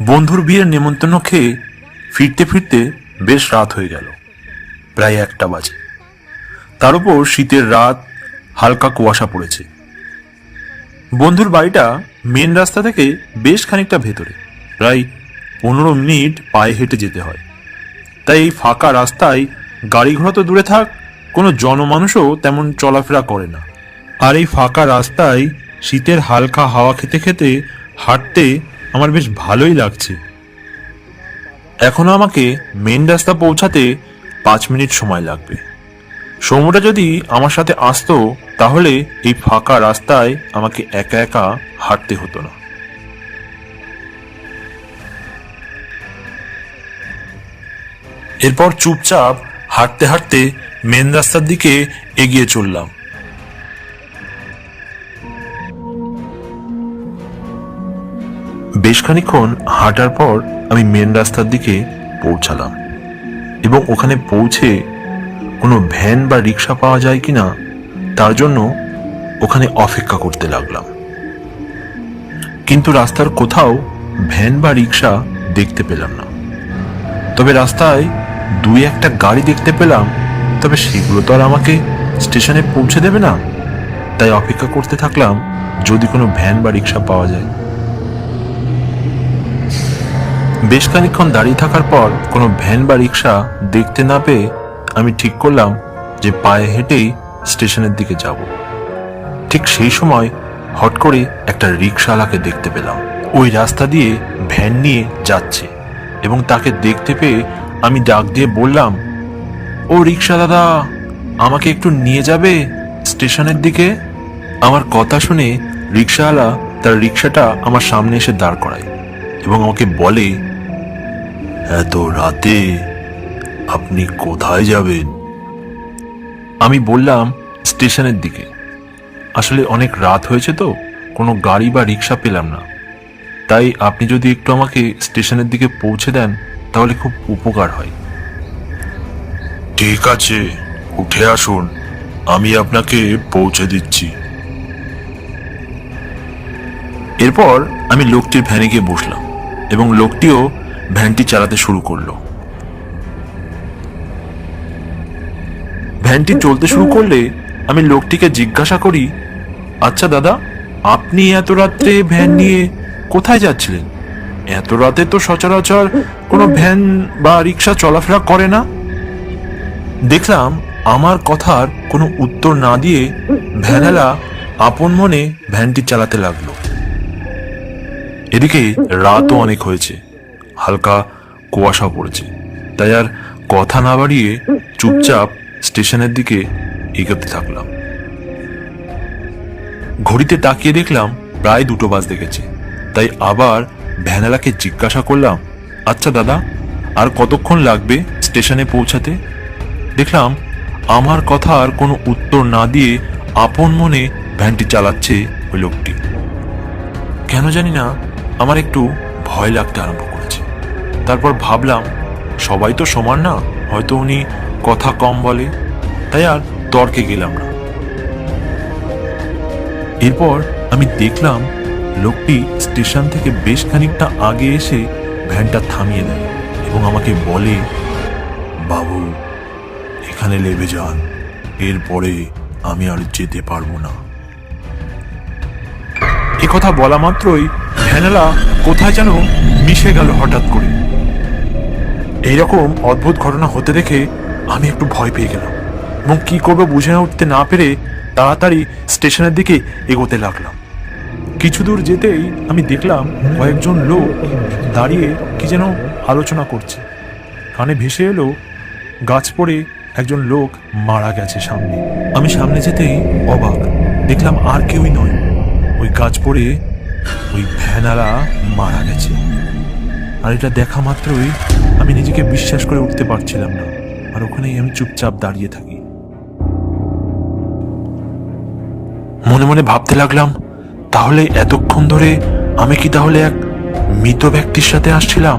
বন্ধুর বিয়ের নেমন্তন্ন খেয়ে ফিরতে ফিরতে বেশ রাত হয়ে গেল, প্রায় 1টা বাজে। তার উপর শীতের রাত, হালকা কুয়াশা পড়েছে। বন্ধুর বাড়িটা মেন রাস্তা থেকে বেশ খানিকটা ভেতরে, প্রায় 15 মিনিট পায়ে হেঁটে যেতে হয়। তাই এই ফাঁকা রাস্তায় গাড়ি ঘোড়া তো দূরে থাক, কোনো জনমানুষও তেমন চলাফেরা করে না। আর এই ফাঁকা রাস্তায় শীতের হালকা হাওয়া খেতে খেতে হাঁটতে আমার বেশ ভালোই লাগছে। এখনো আমাকে মেন রাস্তা পৌঁছাতে 5 মিনিট সময় লাগবে। সৌম্যটা যদি আমার সাথে আসতো তাহলে এই ফাঁকা রাস্তায় আমাকে একা একা হাঁটতে হতো না। এরপর চুপচাপ হাঁটতে হাঁটতে মেন রাস্তার দিকে এগিয়ে চললাম। বেশ খানিকক্ষণ হাঁটার পর আমি মেন রাস্তার দিকে পৌঁছালাম এবং ওখানে পৌঁছে কোনো ভ্যান বা রিক্সা পাওয়া যায় কিনা তার জন্য ওখানে অপেক্ষা করতে লাগলাম। কিন্তু রাস্তার কোথাও ভ্যান বা রিক্সা দেখতে পেলাম না। তবে রাস্তায় 2-1টা গাড়ি দেখতে পেলাম, তবে সেগুলো তো আর আমাকে স্টেশনে পৌঁছে দেবে না। তাই অপেক্ষা করতে থাকলাম যদি কোনো ভ্যান বা রিক্সা পাওয়া যায়। বেশ খানিকক্ষণ দাঁড়িয়ে থাকার পর কোনো ভ্যান বা রিক্সা দেখতে না পেয়ে আমি ঠিক করলাম যে পায়ে হেঁটেই স্টেশনের দিকে যাব। ঠিক সেই সময় হঠাৎ করে একটা রিক্সাওয়ালাকে দেখতে পেলাম। ওই রাস্তা দিয়ে ভ্যান নিয়ে যাচ্ছে এবং তাকে দেখতে পেয়ে আমি ডাক দিয়ে বললাম, ও রিক্সা দাদা, আমাকে একটু নিয়ে যাবে স্টেশনের দিকে? আমার কথা শুনে রিক্সাওয়ালা তার রিক্সাটা আমার সামনে এসে দাঁড় করায় এবং আমাকে বলে, এত রাতে আপনি কোথায় যাবেন? আমি বললাম স্টেশনের দিকে। আসলে অনেক রাত হয়েছে তো কোনো গাড়ি বা রিক্সা পেলাম না, তাই আপনি যদি একটু আমাকে স্টেশনের দিকে পৌঁছে দেন তাহলে খুব উপকার হয়। ঠিক আছে, উঠে আসুন, আমি আপনাকে পৌঁছে দিচ্ছি। এরপর আমি লোকটির ভ্যানে গিয়ে বসলাম এবং লোকটিও ভ্যানটি চালাতে শুরু করলো। ভ্যানটি চলতে শুরু করলে আমি লোকটিকে জিজ্ঞাসা করি, আচ্ছা দাদা, আপনি এত রাত্রে ভ্যান নিয়ে কোথায় যাচ্ছিলেন? এত রাতে তো সচরাচর কোনো ভ্যান বা রিক্সা চলাফেরা করে না। দেখলাম আমার কথার কোনো উত্তর না দিয়ে ভ্যানওয়ালা আপন মনে ভ্যানটি চালাতে লাগলো। এদিকে রাতও অনেক হয়েছে, হালকা কুয়াশা পড়েছে, তাই আর কথা না বাড়িয়ে চুপচাপ স্টেশনের দিকে এগোতে থাকলাম। ঘড়িতে তাকিয়ে দেখলাম প্রায় 2টো বাজতে গেছে। তাই আবার ভ্যানওয়ালাকে জিজ্ঞাসা করলাম, আচ্ছা দাদা, আর কতক্ষণ লাগবে স্টেশনে পৌঁছাতে? দেখলাম আমার কথার কোনো উত্তর না দিয়ে আপন মনে ভ্যানটি চালাচ্ছে ওই লোকটি। কেন জানি না আমার একটু ভয় লাগতে আরম্ভ করেছে। তারপর ভাবলাম সবাই তো সমান না, হয়তো উনি কথা কম বলে, তাই আর তর্কে গেলাম না। এরপর আমি দেখলাম লোকটি স্টেশন থেকে বেশ খানিকটা আগে এসে ভ্যানটা থামিয়ে দেয় এবং আমাকে বলে, বাবু, এখানে নেমে যান, এরপরে আমি আর যেতে পারবো না। এ কথা বলা মাত্রই ভ্যানওয়ালা কোথায় যেন মিশে গেল হঠাৎ করে। এইরকম অদ্ভুত ঘটনা হতে দেখে আমি একটু ভয় পেয়ে গেলাম এবং কি করবো বুঝে উঠতে না পেরে তাড়াতাড়ি স্টেশনের দিকে এগোতে লাগলাম। কিছু দূর যেতেই আমি দেখলাম কয়েকজন লোক দাঁড়িয়ে কি যেন আলোচনা করছে। কানে ভেসে এলো গাছ পড়ে একজন লোক মারা গেছে সামনে। আমি সামনে যেতেই অবাক, দেখলাম আর কেউই নয়, ওই গাছ পড়ে ওই ভ্যানওয়ালা মারা গেছে। আর এটা দেখা মাত্রই আমি নিজেকে বিশ্বাস করে উঠতে পারছিলাম না, আর ওখানেই আমি চুপচাপ দাঁড়িয়ে থাকি। মনে মনে ভাবতে লাগলাম, তাহলে এতক্ষণ ধরে আমি কি তাহলে এক মৃত ব্যক্তির সাথে আসছিলাম?